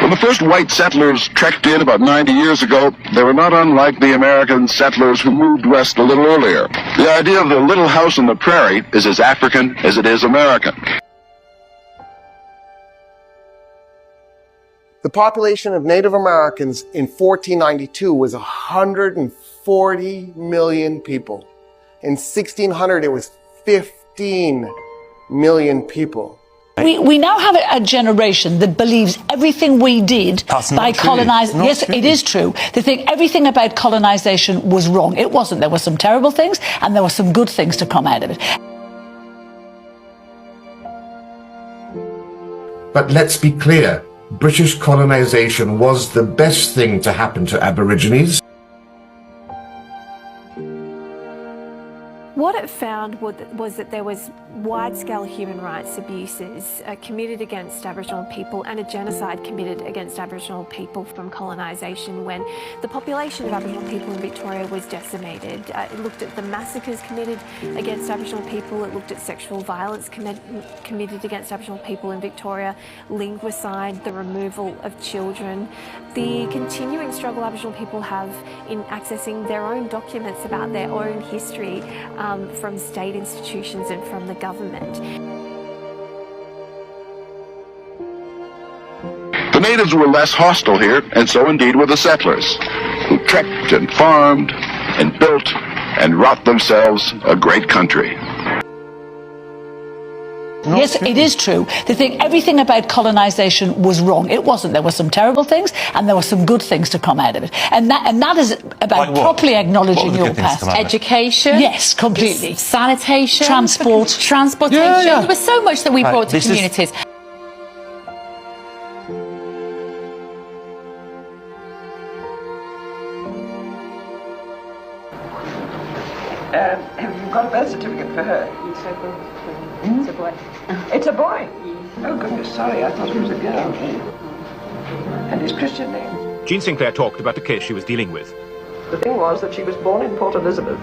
When the first white settlers trekked in about 90 years ago, they were not unlike the American settlers who moved west a little earlier. The idea of the little house on the prairie is as African as it is American. The population of Native Americans in 1492 was 140 million people. In 1600, it was 15 million people. We now have a generation that believes everything we did by colonizing. Yes, it is true. They think everything about colonization was wrong. It wasn't. There were some terrible things and there were some good things to come out of it. But let's be clear, British colonization was the best thing to happen to Aborigines. What it found was that there was wide-scale human rights abuses committed against Aboriginal people and a genocide committed against Aboriginal people from colonisation when the population of Aboriginal people in Victoria was decimated. It looked at the massacres committed against Aboriginal people, it looked at sexual violence committed against Aboriginal people in Victoria, linguicide, the removal of children, the continuing struggle Aboriginal people have in accessing their own documents about their own history from state institutions and from the government. The natives were less hostile here, and so indeed were the settlers, who trekked and farmed and built and wrought themselves a great country. Yes, it is true. They think everything about colonization was wrong. It wasn't. There were some terrible things and there were some good things to come out of it. And that is about properly acknowledging your past. Education. Yes, completely. Sanitation. Transportation. Yeah. There was so much that we brought to communities. Have you got a birth certificate for her? It's a boy. It's a boy? Oh goodness, sorry, I thought it was a girl. And his Christian name? Jean Sinclair talked about the case she was dealing with. The thing was that she was born in Port Elizabeth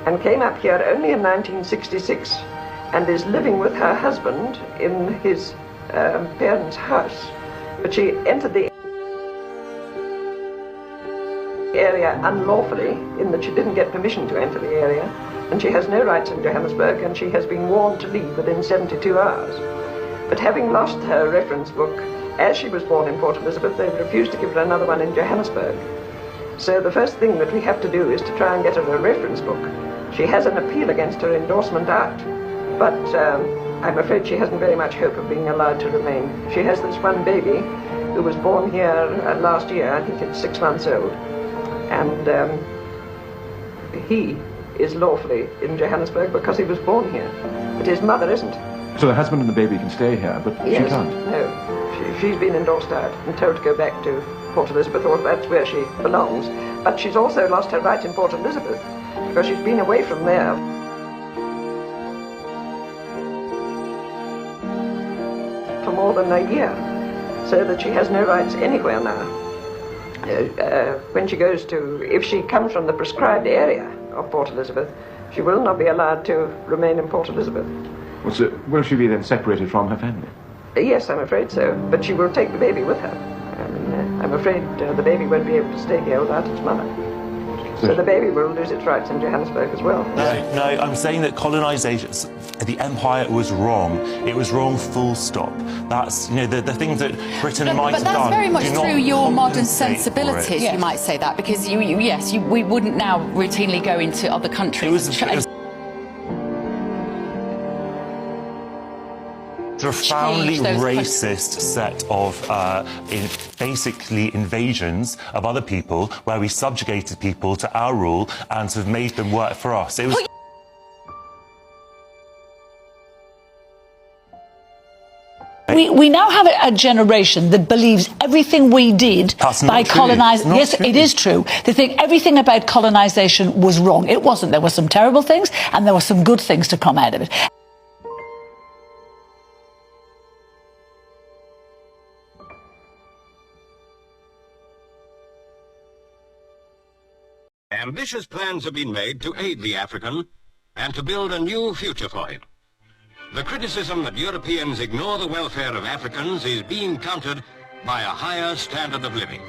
and came up here only in 1966 and is living with her husband in his parents' house. But she entered the area unlawfully in that she didn't get permission to enter the area, and she has no rights in Johannesburg, and she has been warned to leave within 72 hours. But having lost her reference book as she was born in Port Elizabeth, they refused to give her another one in Johannesburg. So the first thing that we have to do is to try and get her a reference book. She has an appeal against her endorsement out, but I'm afraid she hasn't very much hope of being allowed to remain. She has this one baby who was born here last year, I think it's 6 months old, and he is lawfully in Johannesburg because he was born here, but his mother isn't. So the husband and the baby can stay here, but yes, she can't? No, she's been endorsed out and told to go back to Port Elizabeth, or that's where she belongs. But she's also lost her right in Port Elizabeth because she's been away from there for more than a year, so that she has no rights anywhere now. When she goes to, if she comes from the prescribed area of Port Elizabeth, she will not be allowed to remain in Port Elizabeth. Well, so will she be then separated from her family? Yes, I'm afraid so, but she will take the baby with her. I'm afraid the baby won't be able to stay here without its mother. So the baby will lose its rights in Johannesburg as well. No, I'm saying that colonisation, the empire was wrong. It was wrong, full stop. That's, you know, the things that Britain might have done. But that's very much through your modern sensibilities, you might say that, because we wouldn't now routinely go into other countries. It was a profoundly racist set of basically invasions of other people where we subjugated people to our rule and sort of made them work for us. It was We now have a generation that believes everything we did by colonizing. Yes, it is true. They think everything about colonization was wrong. It wasn't. There were some terrible things and there were some good things to come out of it. Ambitious plans have been made to aid the African and to build a new future for him. The criticism that Europeans ignore the welfare of Africans is being countered by a higher standard of living.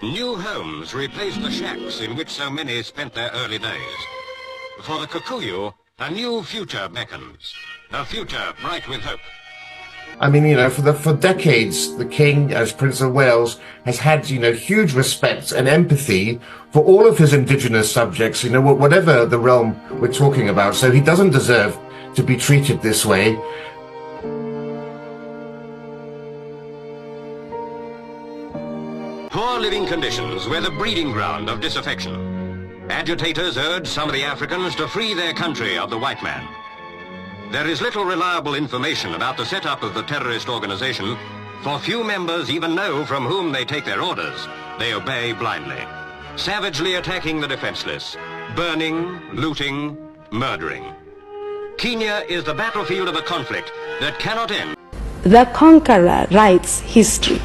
New homes replaced the shacks in which so many spent their early days. For the Kikuyu, a new future beckons. A future bright with hope. I mean, for decades, the King, as Prince of Wales, has had, huge respect and empathy for all of his indigenous subjects, whatever the realm we're talking about. So he doesn't deserve to be treated this way. Poor living conditions were the breeding ground of disaffection. Agitators urged some of the Africans to free their country of the white man. There is little reliable information about the setup of the terrorist organization, for few members even know from whom they take their orders. They obey blindly, savagely attacking the defenseless, burning, looting, murdering. Kenya is the battlefield of a conflict that cannot end. The conqueror writes history.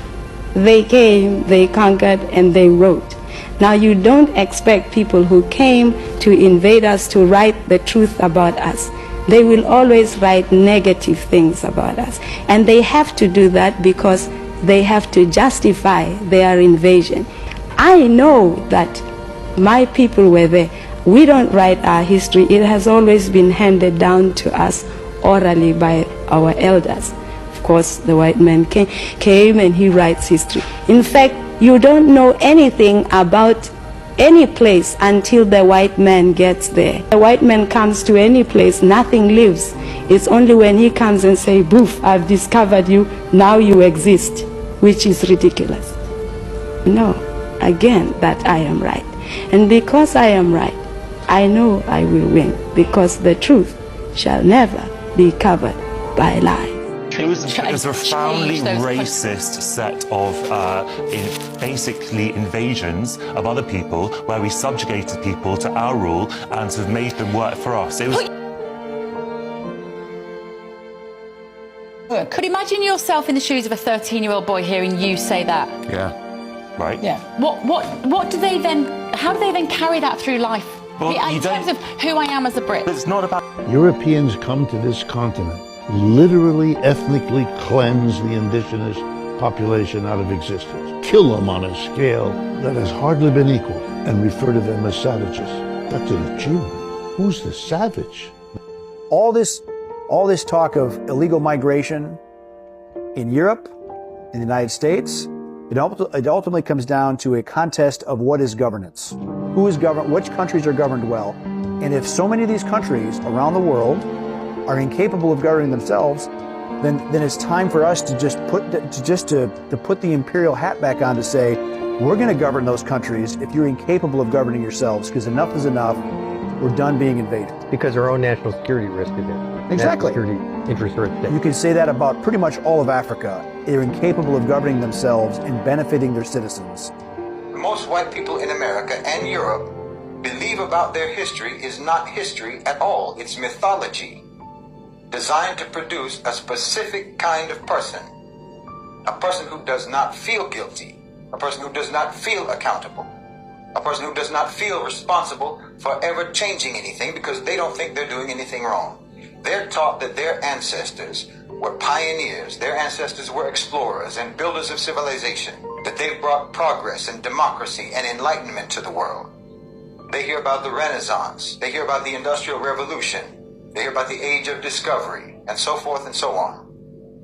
They came, they conquered, and they wrote. Now you don't expect people who came to invade us to write the truth about us. They will always write negative things about us. And they have to do that because they have to justify their invasion. I know that my people were there. We don't write our history. It has always been handed down to us orally by our elders. Of course, the white man came and he writes history. In fact, you don't know anything about any place until the white man gets there. The white man comes to any place, nothing lives. It's only when he comes and says, "Boof, I've discovered you, now you exist," which is ridiculous. No, again, that I am right. And because I am right, I know I will win, because the truth shall never be covered by lies. It was a profoundly racist set of basically invasions of other people where we subjugated people to our rule and sort of made them work for us. It was. Could imagine yourself in the shoes of a 13-year-old boy hearing you say that. Yeah. Right. Yeah. What do they then, how do they then carry that through life? Well, in terms of who I am as a Brit. It's not about. Europeans come to this continent, literally ethnically cleanse the indigenous population out of existence, kill them on a scale that has hardly been equaled, and refer to them as savages. That's an achievement. Who's the savage? All this talk of illegal migration in Europe, in the United States, it ultimately comes down to a contest of what is governance. Who is governed? Which countries are governed well? And if so many of these countries around the world are incapable of governing themselves, then it's time for us to just put the imperial hat back on to say, we're going to govern those countries if you're incapable of governing yourselves, because enough is enough. We're done being invaded. Because our own national security risk is there. Exactly. National security interests are at stake. You can say that about pretty much all of Africa. They're incapable of governing themselves and benefiting their citizens. Most white people in America and Europe believe about their history is not history at all. It's mythology, designed to produce a specific kind of person. A person who does not feel guilty. A person who does not feel accountable. A person who does not feel responsible for ever changing anything because they don't think they're doing anything wrong. They're taught that their ancestors were pioneers. Their ancestors were explorers and builders of civilization. That they've brought progress and democracy and enlightenment to the world. They hear about the Renaissance. They hear about the Industrial Revolution. They hear about the Age of Discovery, and so forth and so on.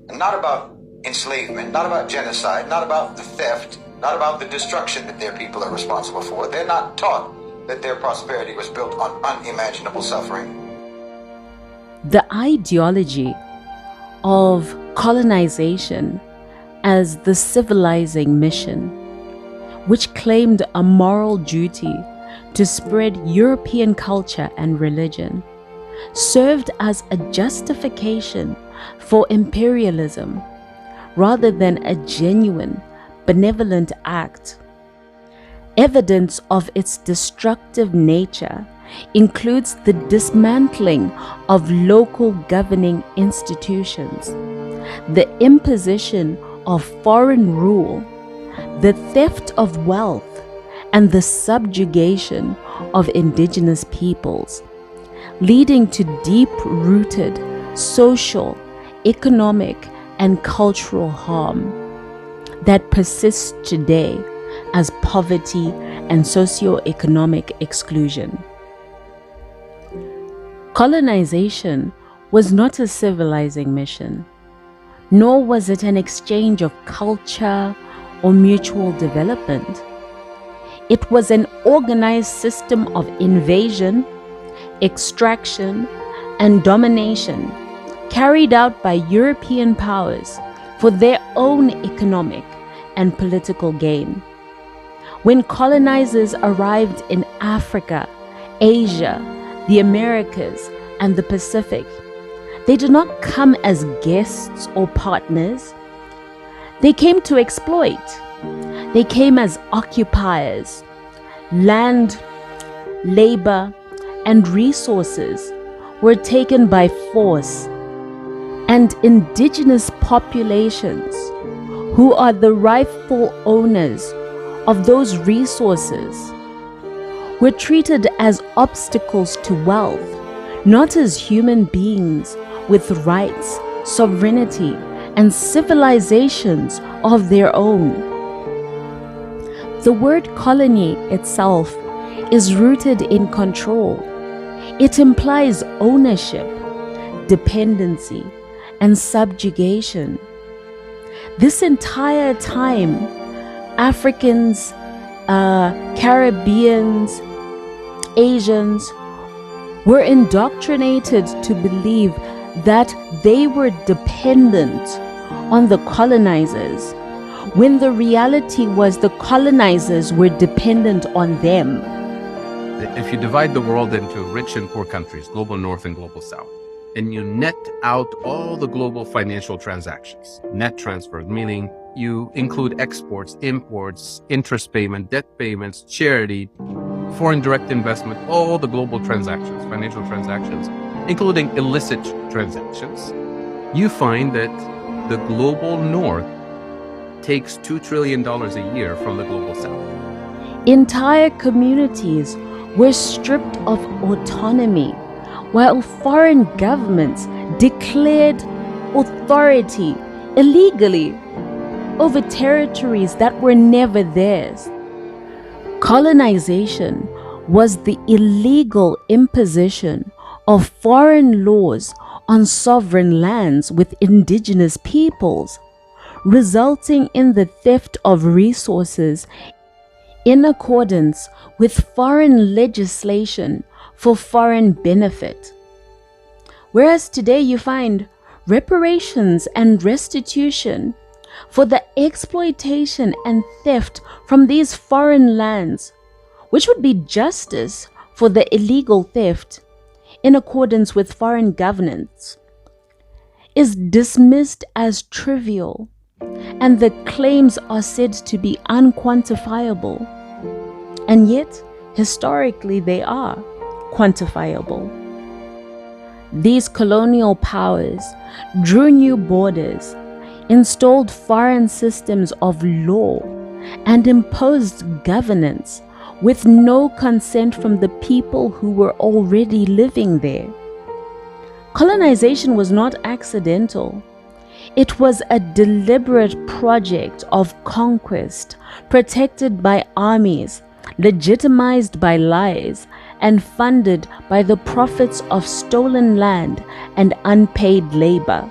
And not about enslavement, not about genocide, not about the theft, not about the destruction that their people are responsible for. They're not taught that their prosperity was built on unimaginable suffering. The ideology of colonization as the civilizing mission, which claimed a moral duty to spread European culture and religion, served as a justification for imperialism rather than a genuine, benevolent act. Evidence of its destructive nature includes the dismantling of local governing institutions, the imposition of foreign rule, the theft of wealth, and the subjugation of indigenous peoples, leading to deep-rooted social, economic, and cultural harm that persists today as poverty and socio-economic exclusion. Colonization was not a civilizing mission, nor was it an exchange of culture or mutual development. It was an organized system of invasion, extraction, and domination carried out by European powers for their own economic and political gain. When colonizers arrived in Africa, Asia, the Americas, and the Pacific, they did not come as guests or partners. They came to exploit. They came as occupiers. Land, labor, and resources were taken by force, and indigenous populations, who are the rightful owners of those resources, were treated as obstacles to wealth, not as human beings with rights, sovereignty, and civilizations of their own. The word colony itself is rooted in control. It implies ownership, dependency, and subjugation. This entire time, Africans, Caribbeans, Asians were indoctrinated to believe that they were dependent on the colonizers, when the reality was the colonizers were dependent on them. If you divide the world into rich and poor countries, global north and global south, and you net out all the global financial transactions, net transfer, meaning you include exports, imports, interest payment, debt payments, charity, foreign direct investment, all the global transactions, financial transactions, including illicit transactions, you find that the global north takes $2 trillion a year from the global south. Entire communities were stripped of autonomy, while foreign governments declared authority illegally over territories that were never theirs. Colonization was the illegal imposition of foreign laws on sovereign lands with indigenous peoples, resulting in the theft of resources in accordance with foreign legislation for foreign benefit. Whereas today you find reparations and restitution for the exploitation and theft from these foreign lands, which would be justice for the illegal theft in accordance with foreign governance, is dismissed as trivial, and the claims are said to be unquantifiable. And yet, historically, they are quantifiable. These colonial powers drew new borders, installed foreign systems of law, and imposed governance with no consent from the people who were already living there. Colonization was not accidental. It was a deliberate project of conquest, protected by armies, legitimized by lies, and funded by the profits of stolen land and unpaid labor.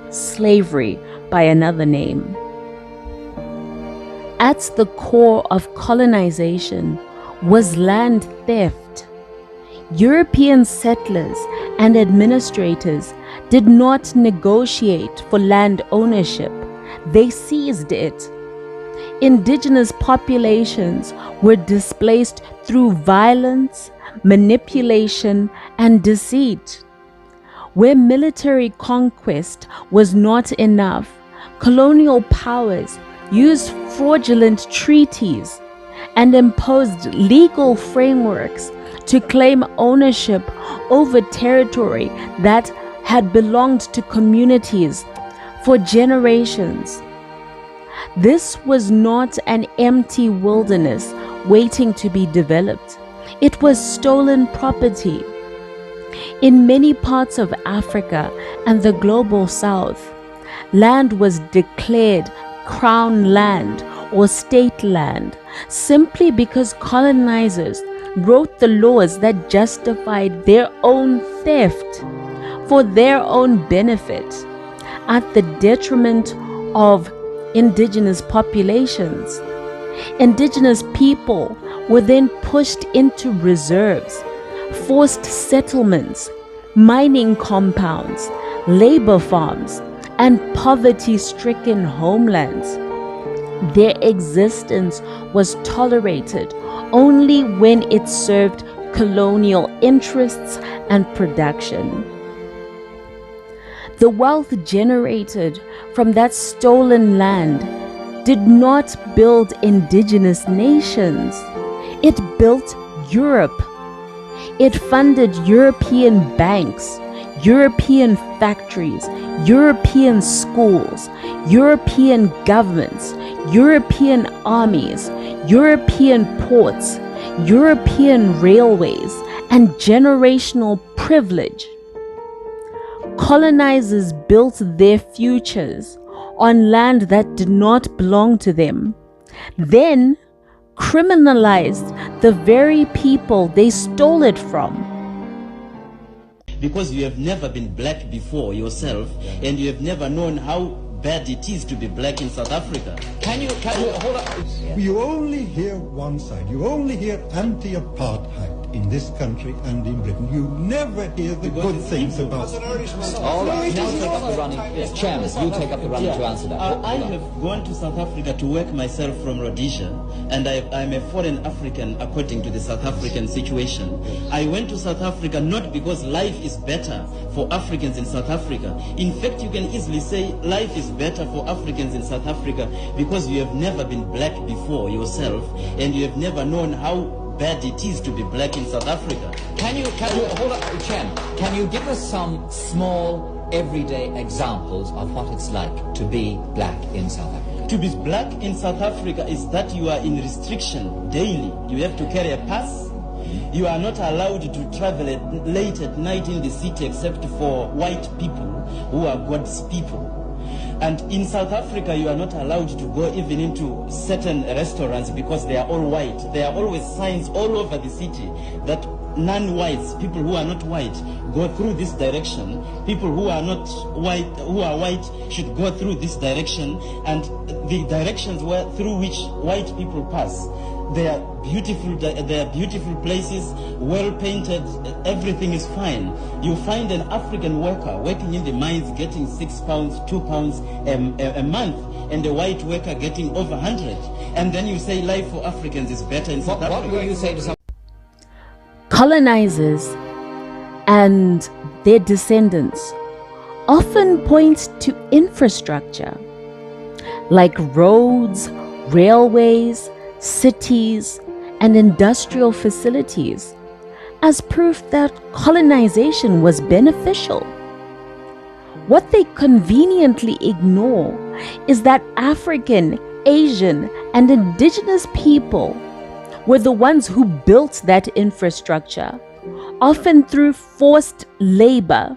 Slavery, by another name. At the core of colonization was land theft. European settlers and administrators did not negotiate for land ownership. They seized it. Indigenous populations were displaced through violence, manipulation, and deceit. Where military conquest was not enough, colonial powers used fraudulent treaties and imposed legal frameworks to claim ownership over territory that had belonged to communities for generations. This was not an empty wilderness waiting to be developed. It was stolen property. In many parts of Africa and the global south, land was declared crown land or state land simply because colonizers wrote the laws that justified their own theft for their own benefit at the detriment of indigenous populations. Indigenous people were then pushed into reserves, forced settlements, mining compounds, labor farms, and poverty-stricken homelands. Their existence was tolerated only when it served colonial interests and production. The wealth generated from that stolen land did not build indigenous nations. It built Europe. It funded European banks, European factories, European schools, European governments, European armies, European ports, European railways, and generational privilege. Colonizers built their futures on land that did not belong to them, then criminalized the very people they stole it from. Because you have never been black before yourself, and you have never known how bad it is to be black in South Africa. Can you hold on? You only hear one side. You only hear anti-apartheid in this country and in Britain. You never hear the good things about it. All right, now take up the running. Yes, Chairman, you take up the running to answer that. I have gone to South Africa to work myself from Rhodesia, and I'm a foreign African according to the South African situation. I went to South Africa not because life is better for Africans in South Africa. In fact, you can easily say life is better for Africans in South Africa because you have never been black before yourself, and you have never known how bad it is to be black in South Africa. Can you hold up, Chen? Can you give us some small, everyday examples of what it's like to be black in South Africa? To be black in South Africa is that you are in restriction daily. You have to carry a pass. You are not allowed to travel late at night in the city except for white people who are God's people. And in South Africa, you are not allowed to go even into certain restaurants because they are all white. There are always signs all over the city that non-whites, people who are not white, go through this direction. People who are not white, who are white, should go through this direction. And the directions through which white people pass, they are beautiful places, well painted, everything is fine. You find an African worker working in the mines getting £6, £2 a month, and a white worker getting over 100. And then you say life for Africans is better in South Africa. What will you say to some colonizers and their descendants often point to infrastructure like roads, railways, cities, and industrial facilities as proof that colonization was beneficial. What they conveniently ignore is that African, Asian, and indigenous people were the ones who built that infrastructure, often through forced labor,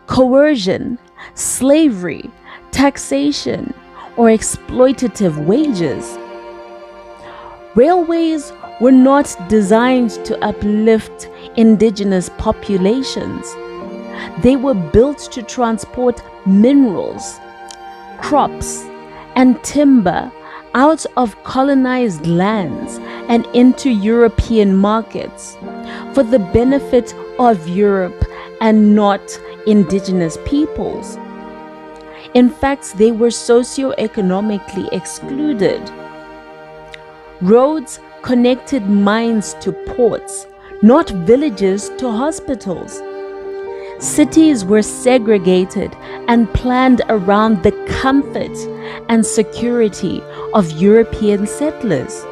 coercion, slavery, taxation, or exploitative wages. Railways were not designed to uplift indigenous populations. They were built to transport minerals, crops, and timber out of colonized lands and into European markets for the benefit of Europe and not indigenous peoples. In fact, they were socioeconomically excluded. Roads connected mines to ports, not villages to hospitals. Cities were segregated and planned around the comfort and security of European settlers,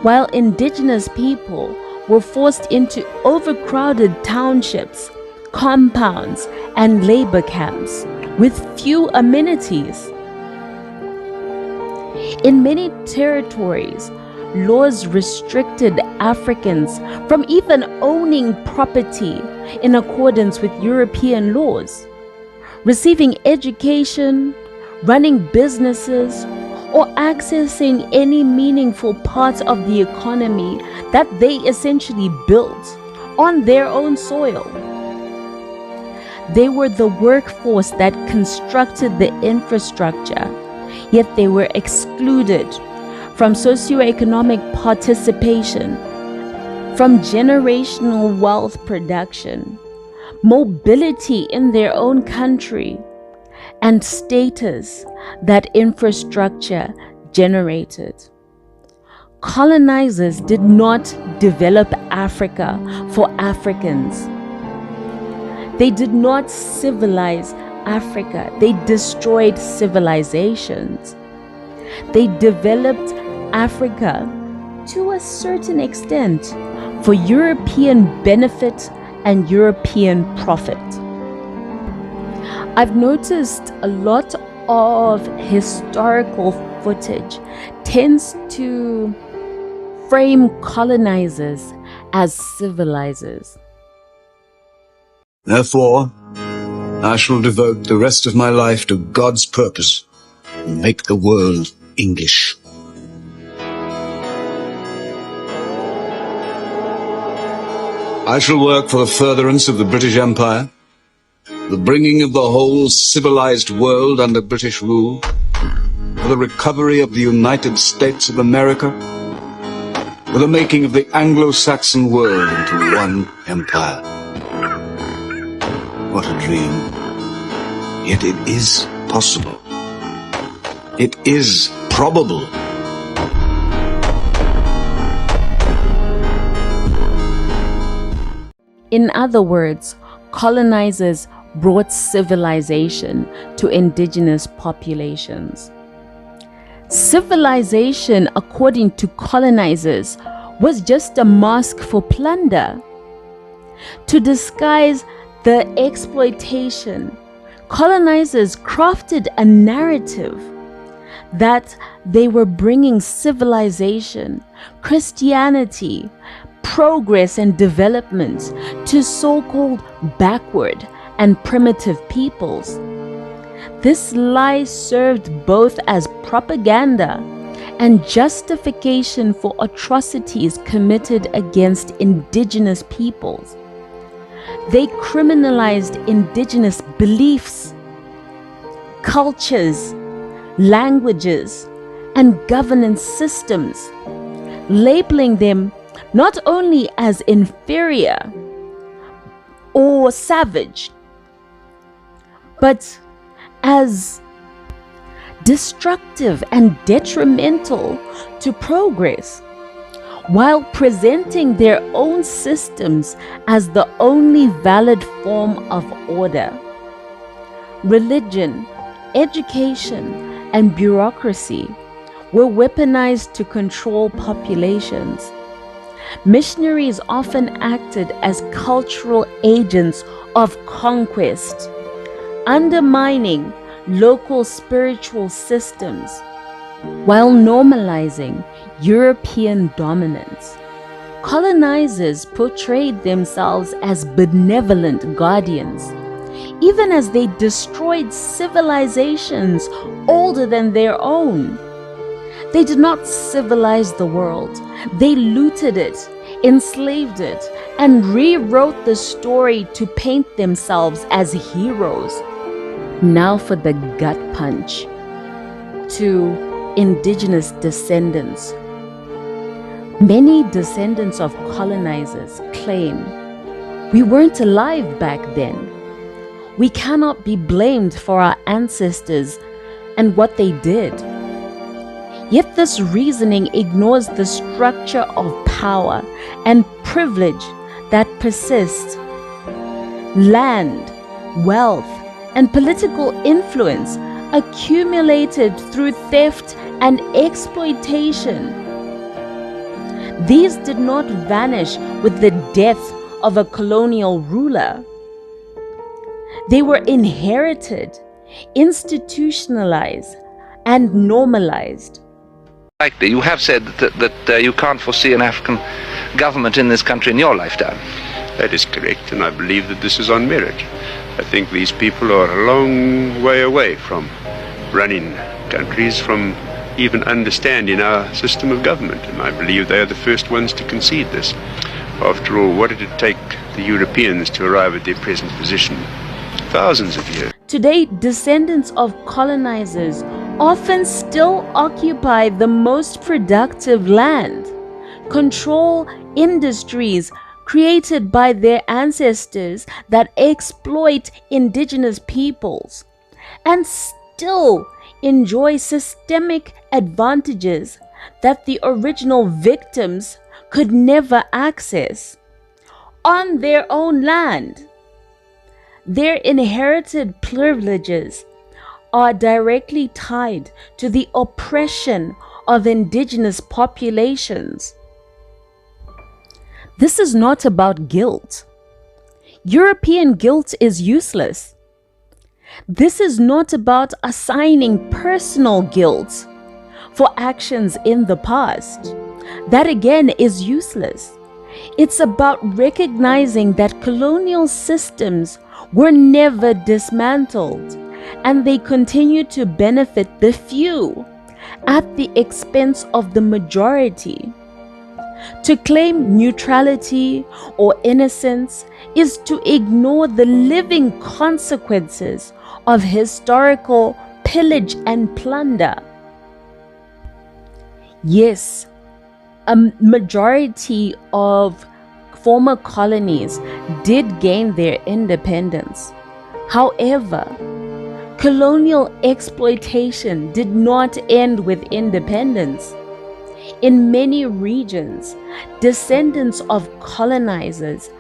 while indigenous people were forced into overcrowded townships, compounds, and labor camps with few amenities. In many territories, laws restricted Africans from even owning property in accordance with European laws, receiving education, running businesses, or accessing any meaningful part of the economy that they essentially built on their own soil. They were the workforce that constructed the infrastructure, yet they were excluded from socioeconomic participation, from generational wealth production, mobility in their own country, and status that infrastructure generated. Colonizers did not develop Africa for Africans. They did not civilize Africa. They destroyed civilizations. They developed Africa to a certain extent for European benefit and European profit. I've noticed a lot of historical footage tends to frame colonizers as civilizers. Therefore, I shall devote the rest of my life to God's purpose and make the world English. I shall work for the furtherance of the British Empire, the bringing of the whole civilized world under British rule, for the recovery of the United States of America, for the making of the Anglo-Saxon world into one empire. What a dream. Yet it is possible. It is probable. In other words, colonizers brought civilization to indigenous populations. Civilization, according to colonizers, was just a mask for plunder. To disguise the exploitation, colonizers crafted a narrative that they were bringing civilization, Christianity, progress and development to so-called backward and primitive peoples. This lie served both as propaganda and justification for atrocities committed against indigenous peoples. They criminalized indigenous beliefs, cultures, languages, and governance systems, labeling them not only as inferior or savage, but as destructive and detrimental to progress, while presenting their own systems as the only valid form of order. Religion, education, and bureaucracy were weaponized to control populations. Missionaries often acted as cultural agents of conquest, undermining local spiritual systems while normalizing European dominance. Colonizers portrayed themselves as benevolent guardians, even as they destroyed civilizations older than their own. They did not civilize the world. They looted it, enslaved it, and rewrote the story to paint themselves as heroes. Now for the gut punch to indigenous descendants. Many descendants of colonizers claim we weren't alive back then. We cannot be blamed for our ancestors and what they did. Yet this reasoning ignores the structure of power and privilege that persists. Land, wealth, and political influence accumulated through theft and exploitation. These did not vanish with the death of a colonial ruler. They were inherited, institutionalized, and normalized. Likely, you have said that you can't foresee an African government in this country in your lifetime. That is correct, and I believe that this is on merit. I think these people are a long way away from running countries, from even understanding our system of government, and I believe they are the first ones to concede this. After all, what did it take the Europeans to arrive at their present position? Thousands of years. Today, descendants of colonizers often still occupy the most productive land, control industries created by their ancestors that exploit indigenous peoples, and still enjoy systemic advantages that the original victims could never access on their own land. Their inherited privileges are directly tied to the oppression of indigenous populations. This is not about guilt. European guilt is useless. This is not about assigning personal guilt for actions in the past. That again is useless. It's about recognizing that colonial systems were never dismantled, and they continue to benefit the few at the expense of the majority. To claim neutrality or innocence is to ignore the living consequences of historical pillage and plunder. Yes, a majority of former colonies did gain their independence. However, colonial exploitation did not end with independence. In many regions, descendants of colonizers,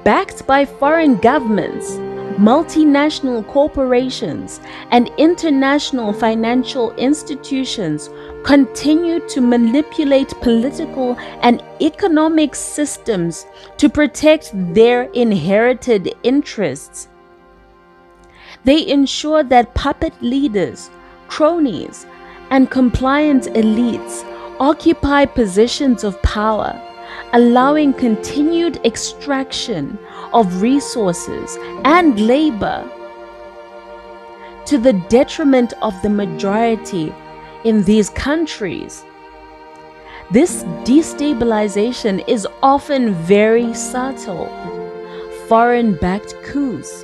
backed by foreign governments, multinational corporations, and international financial institutions, continue to manipulate political and economic systems to protect their inherited interests. They ensure that puppet leaders, cronies, and compliant elites occupy positions of power, allowing continued extraction of resources and labor to the detriment of the majority in these countries. This destabilization is often very subtle. Foreign-backed coups,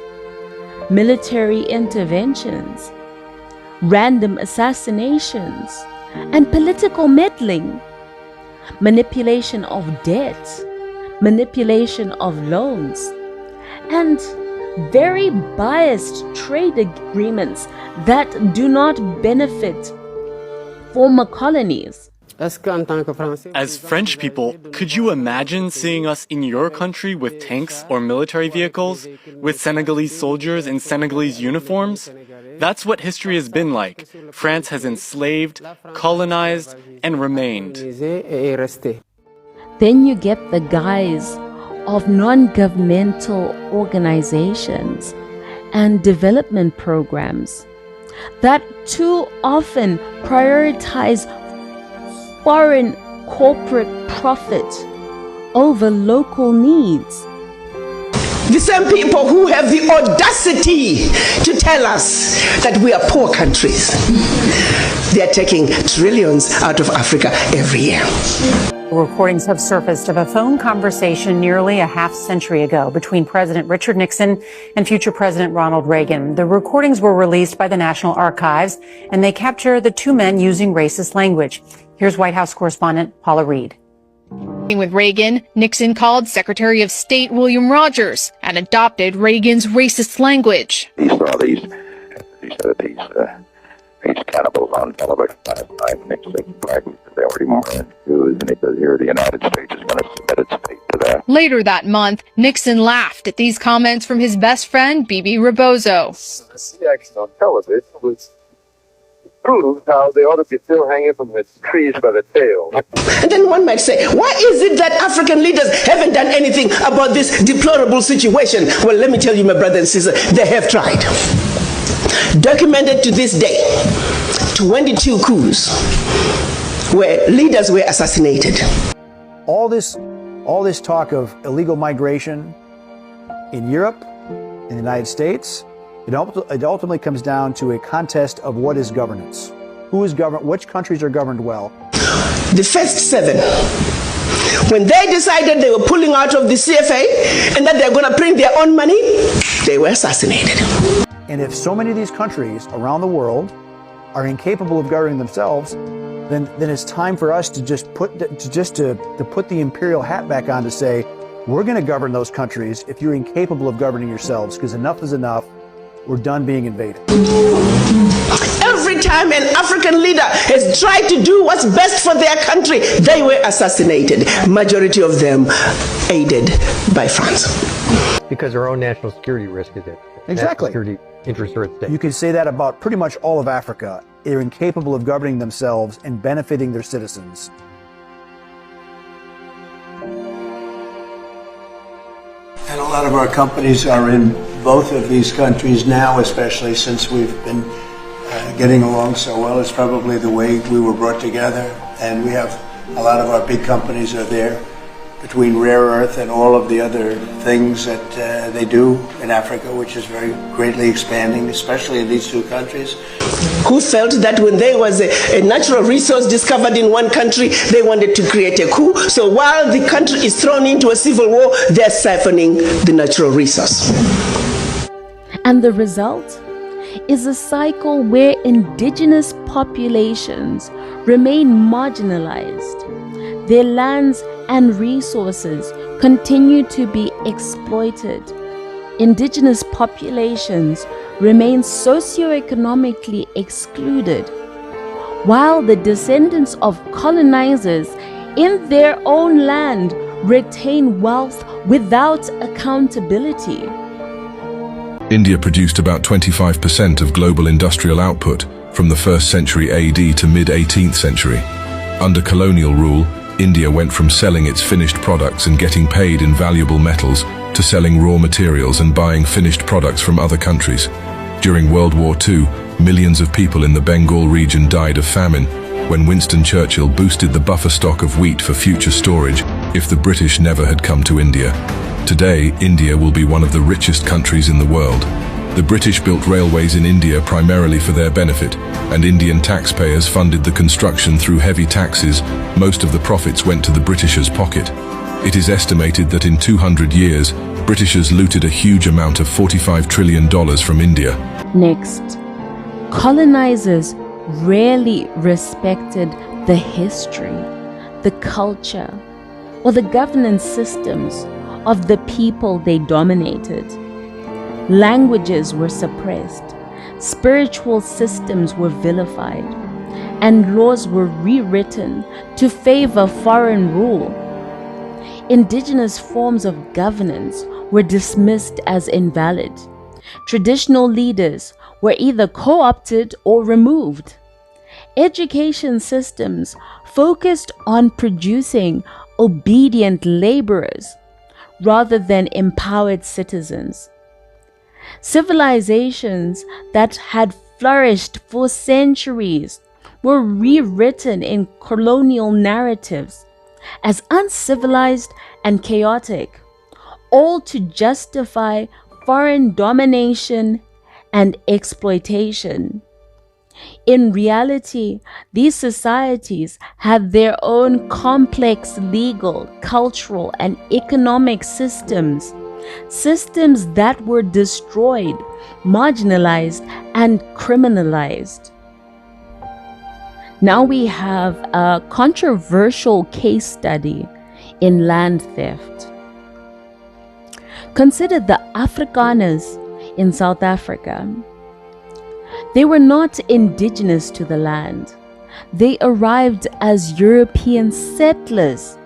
military interventions, random assassinations, and political meddling, manipulation of debt, manipulation of loans, and very biased trade agreements that do not benefit former colonies. As French people, could you imagine seeing us in your country with tanks or military vehicles, with Senegalese soldiers in Senegalese uniforms? That's what history has been like. France has enslaved, colonized, and remained. Then you get the guise of non-governmental organizations and development programs that too often prioritize foreign corporate profit over local needs. The same people who have the audacity to tell us that we are poor countries, they are taking trillions out of Africa every year. Recordings have surfaced of a phone conversation nearly a half century ago between President Richard Nixon and future President Ronald Reagan. The recordings were released by the National Archives, and they capture the two men using racist language. Here's White House correspondent Paula Reed. With Reagan, Nixon called Secretary of State William Rogers and adopted Reagan's racist language. He saw these cannibals on television last night. Nixon bragging that they were more than Jews, and he says here the United States is going to submit its fate to that. Later that month, Nixon laughed at these comments from his best friend, Bibi Rebozo. The action on television was proves how they ought to be still hanging from the trees by the tail. And then one might say, why is it that African leaders haven't done anything about this deplorable situation? Well, let me tell you, my brother and sister, they have tried. Documented to this day, 22 coups where leaders were assassinated. All this talk of illegal migration in Europe, in the United States, it ultimately comes down to a contest of what is governance. Who is governed? Which countries are governed well? The first 7, when they decided they were pulling out of the CFA and that they're going to print their own money, they were assassinated. And if so many of these countries around the world are incapable of governing themselves, then it's time for us to just put the imperial hat back on to say, we're going to govern those countries if you're incapable of governing yourselves, because enough is enough. We're done being invaded. Every time an African leader has tried to do what's best for their country, they were assassinated. Majority of them aided by France. Because our own national security risk is it. Exactly. National security interests are at stake. You can say that about pretty much all of Africa. They're incapable of governing themselves and benefiting their citizens. And a lot of our companies are in both of these countries now, especially since we've been getting along so well. It's probably the way we were brought together. And we have a lot of our big companies are there, between rare earth and all of the other things that they do in Africa, which is very greatly expanding, especially in these 2 countries. Who felt that when there was a natural resource discovered in one country, they wanted to create a coup. So while the country is thrown into a civil war, they're siphoning the natural resource. And the result is a cycle where indigenous populations remain marginalized. Their lands and resources continue to be exploited. Indigenous populations remain socioeconomically excluded, while the descendants of colonizers in their own land retain wealth without accountability. India produced about 25% of global industrial output from the 1st century AD to mid-18th century. Under colonial rule, India went from selling its finished products and getting paid in valuable metals to selling raw materials and buying finished products from other countries. During World War II, millions of people in the Bengal region died of famine when Winston Churchill boosted the buffer stock of wheat for future storage if the British never had come to India. Today, India will be one of the richest countries in the world. The British built railways in India primarily for their benefit, and Indian taxpayers funded the construction through heavy taxes. Most of the profits went to the Britishers' pocket. It is estimated that in 200 years, Britishers looted a huge amount of $45 trillion from India. Next, colonizers rarely respected the history, the culture, or the governance systems of the people they dominated. Languages were suppressed, spiritual systems were vilified, and laws were rewritten to favor foreign rule. Indigenous forms of governance were dismissed as invalid. Traditional leaders were either co-opted or removed. Education systems focused on producing obedient laborers rather than empowered citizens. Civilizations that had flourished for centuries were rewritten in colonial narratives as uncivilized and chaotic, all to justify foreign domination and exploitation. In reality, these societies had their own complex legal, cultural, and economic systems that were destroyed, marginalized, and criminalized. Now we have a controversial case study in land theft. Consider the Afrikaners in South Africa. They were not indigenous to the land. They arrived as European settlers.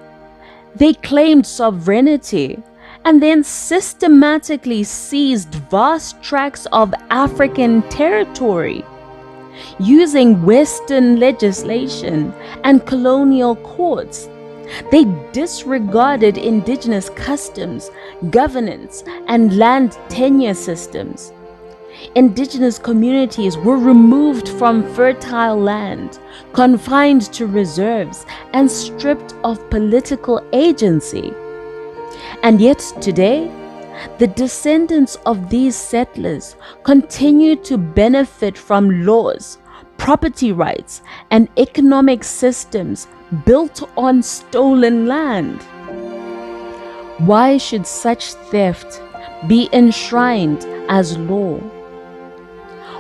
They claimed sovereignty and then systematically seized vast tracts of African territory. Using Western legislation and colonial courts, they disregarded indigenous customs, governance, and land tenure systems. Indigenous communities were removed from fertile land, confined to reserves, and stripped of political agency. And yet today, the descendants of these settlers continue to benefit from laws, property rights, and economic systems built on stolen land. Why should such theft be enshrined as law?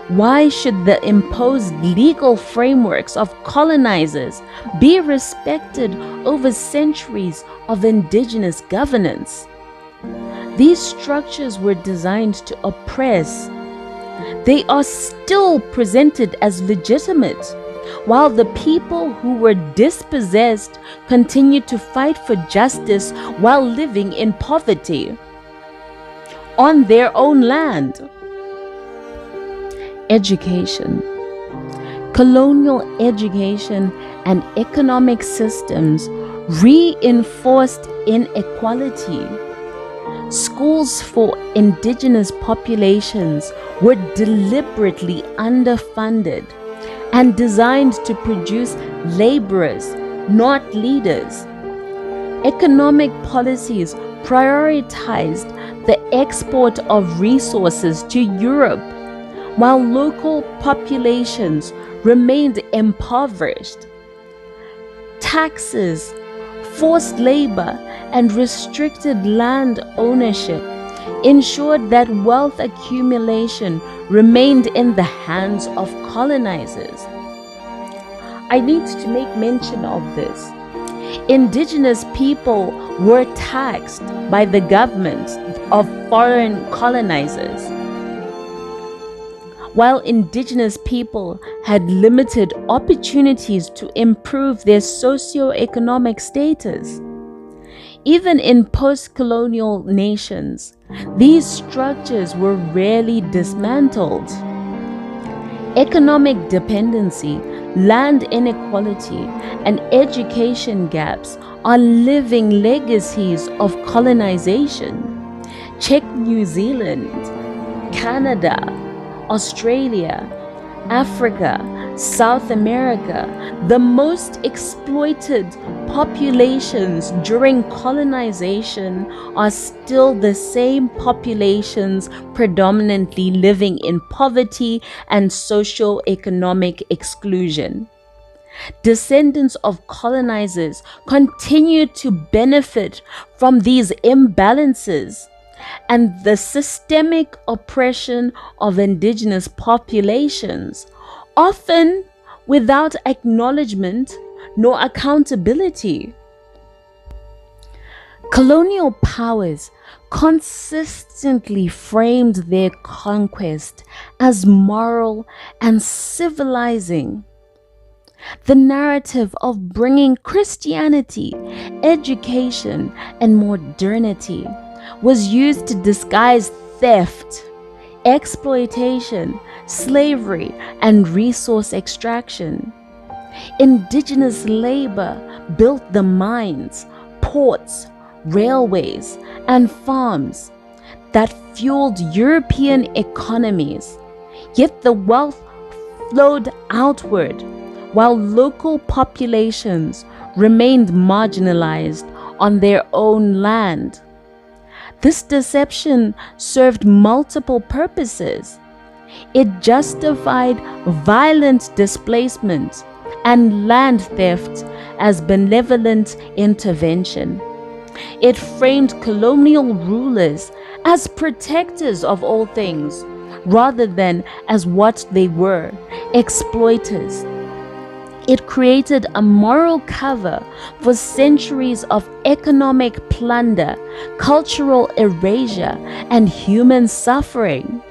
Why should the imposed legal frameworks of colonizers be respected over centuries of indigenous governance? These structures were designed to oppress. They are still presented as legitimate, while the people who were dispossessed continue to fight for justice while living in poverty on their own land. Education. Colonial education and economic systems reinforced inequality. Schools for indigenous populations were deliberately underfunded and designed to produce laborers, not leaders. Economic policies prioritized the export of resources to Europe, while local populations remained impoverished. Taxes, forced labor, and restricted land ownership ensured that wealth accumulation remained in the hands of colonizers. I need to make mention of this. Indigenous people were taxed by the government of foreign colonizers, while indigenous people had limited opportunities to improve their socio-economic status. Even in post-colonial nations, these structures were rarely dismantled. Economic dependency, land inequality, and education gaps are living legacies of colonization. Check New Zealand, Canada, Australia, Africa, South America. The most exploited populations during colonization are still the same populations predominantly living in poverty and socio-economic exclusion. Descendants of colonizers continue to benefit from these imbalances and the systemic oppression of indigenous populations, often without acknowledgement nor accountability. Colonial powers consistently framed their conquest as moral and civilizing. The narrative of bringing Christianity, education, and modernity was used to disguise theft, exploitation, slavery, and resource extraction. Indigenous labor built the mines, ports, railways, and farms that fueled European economies. Yet the wealth flowed outward, while local populations remained marginalized on their own land. This deception served multiple purposes. It justified violent displacement and land theft as benevolent intervention. It framed colonial rulers as protectors of all things, rather than as what they were, exploiters. It created a moral cover for centuries of economic plunder, cultural erasure, and human suffering.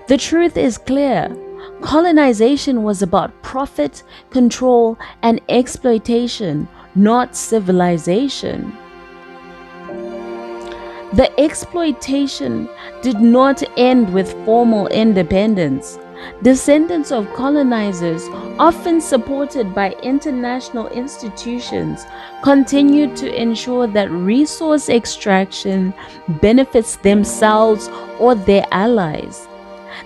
The truth is clear. Colonization was about profit, control, and exploitation, not civilization. The exploitation did not end with formal independence. Descendants of colonizers, often supported by international institutions, continued to ensure that resource extraction benefits themselves or their allies.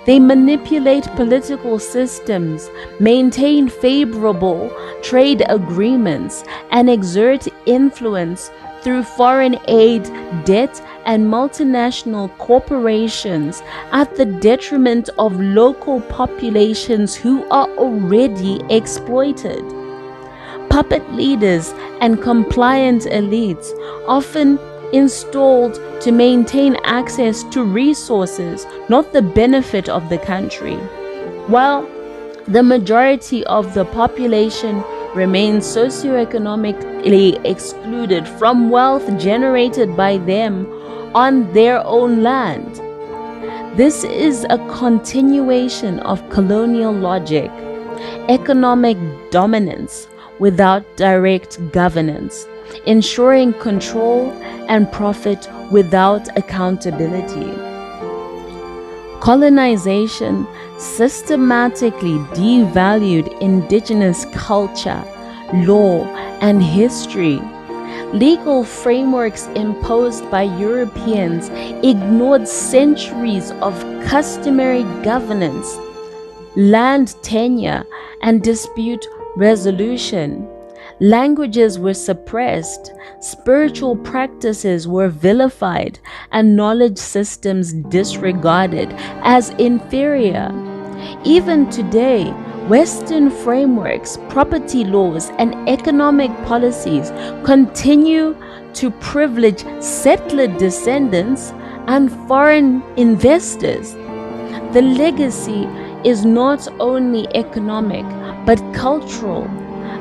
They manipulate political systems, maintain favorable trade agreements, and exert influence through foreign aid, debt, and multinational corporations at the detriment of local populations who are already exploited. Puppet leaders and compliant elites, often installed to maintain access to resources, not the benefit of the country, while the majority of the population remains socioeconomically excluded from wealth generated by them on their own land. This is a continuation of colonial logic, economic dominance without direct governance, ensuring control and profit without accountability. Colonization systematically devalued indigenous culture, law, and history. Legal frameworks imposed by Europeans ignored centuries of customary governance, land tenure, and dispute resolution. Languages were suppressed, spiritual practices were vilified, and knowledge systems disregarded as inferior. Even today, Western frameworks, property laws, and economic policies continue to privilege settler descendants and foreign investors. The legacy is not only economic but cultural.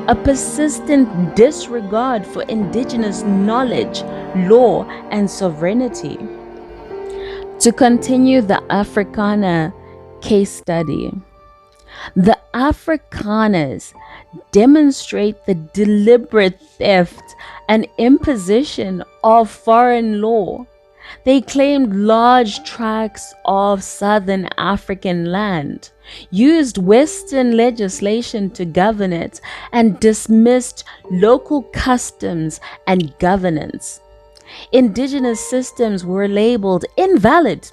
A persistent disregard for indigenous knowledge, law, and sovereignty. To continue the Afrikaner case study, the Afrikaners demonstrate the deliberate theft and imposition of foreign law. They claimed large tracts of southern African land, used Western legislation to govern it, and dismissed local customs and governance. Indigenous systems were labeled invalid,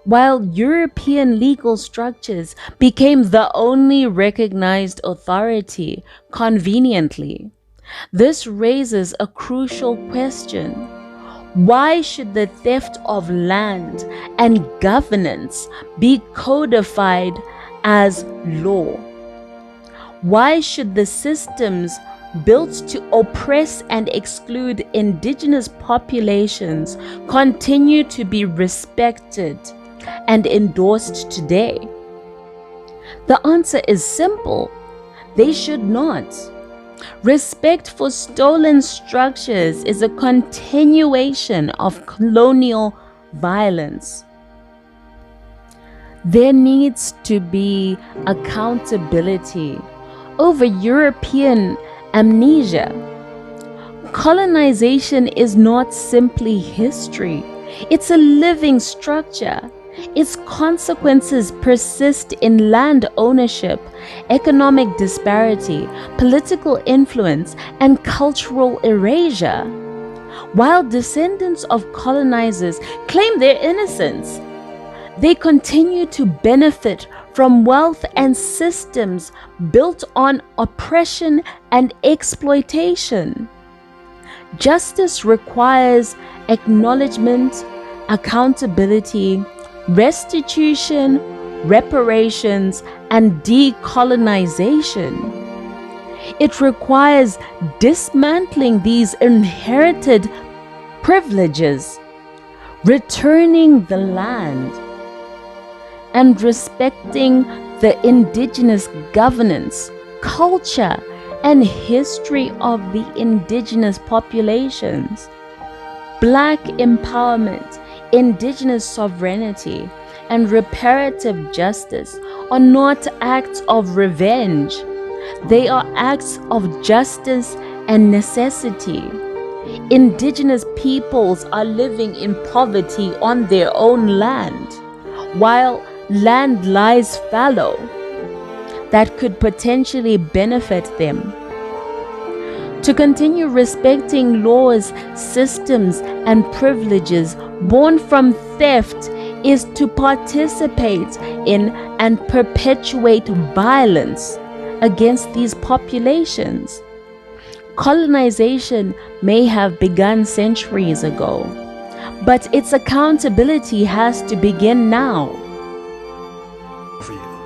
while European legal structures became the only recognized authority conveniently. This raises a crucial question. Why should the theft of land and governance be codified as law? Why should the systems built to oppress and exclude indigenous populations continue to be respected and endorsed today? The answer is simple. They should not. Respect for stolen structures is a continuation of colonial violence. There needs to be accountability over European amnesia. Colonization is not simply history, it's a living structure. Its consequences persist in land ownership, economic disparity, political influence, and cultural erasure. While descendants of colonizers claim their innocence, they continue to benefit from wealth and systems built on oppression and exploitation. Justice requires acknowledgement, accountability, restitution, reparations, and decolonization. It requires dismantling these inherited privileges, returning the land, and respecting the indigenous governance, culture, and history of the indigenous populations. Black empowerment, indigenous sovereignty, and reparative justice are not acts of revenge. They are acts of justice and necessity. Indigenous peoples are living in poverty on their own land, while land lies fallow that could potentially benefit them. To continue respecting laws, systems, and privileges born from theft is to participate in and perpetuate violence against these populations. Colonization may have begun centuries ago, but its accountability has to begin now.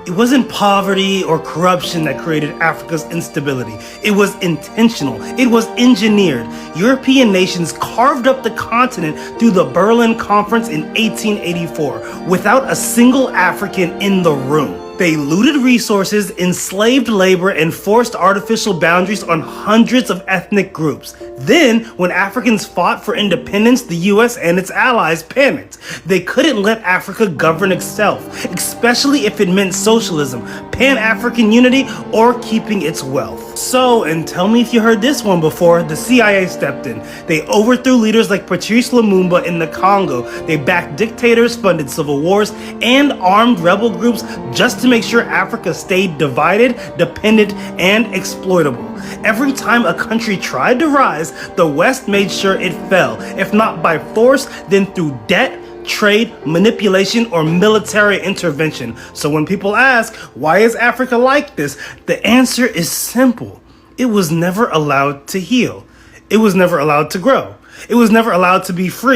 It wasn't poverty or corruption that created Africa's instability. It was intentional. It was engineered. European nations carved up the continent through the Berlin Conference in 1884 without a single African in the room. They looted resources, enslaved labor, and forced artificial boundaries on hundreds of ethnic groups. Then, when Africans fought for independence, the US and its allies panicked. They couldn't let Africa govern itself, especially if it meant socialism, Pan-African unity, or keeping its wealth. So, and tell me if you heard this one before, the CIA stepped in. They overthrew leaders like Patrice Lumumba in the Congo. They backed dictators, funded civil wars, and armed rebel groups just to make sure Africa stayed divided, dependent, and exploitable. Every time a country tried to rise, the West made sure it fell, if not by force, then through debt, trade, manipulation, or military intervention. So when people ask, why is Africa like this? The answer is simple. It was never allowed to heal. It was never allowed to grow. It was never allowed to be free.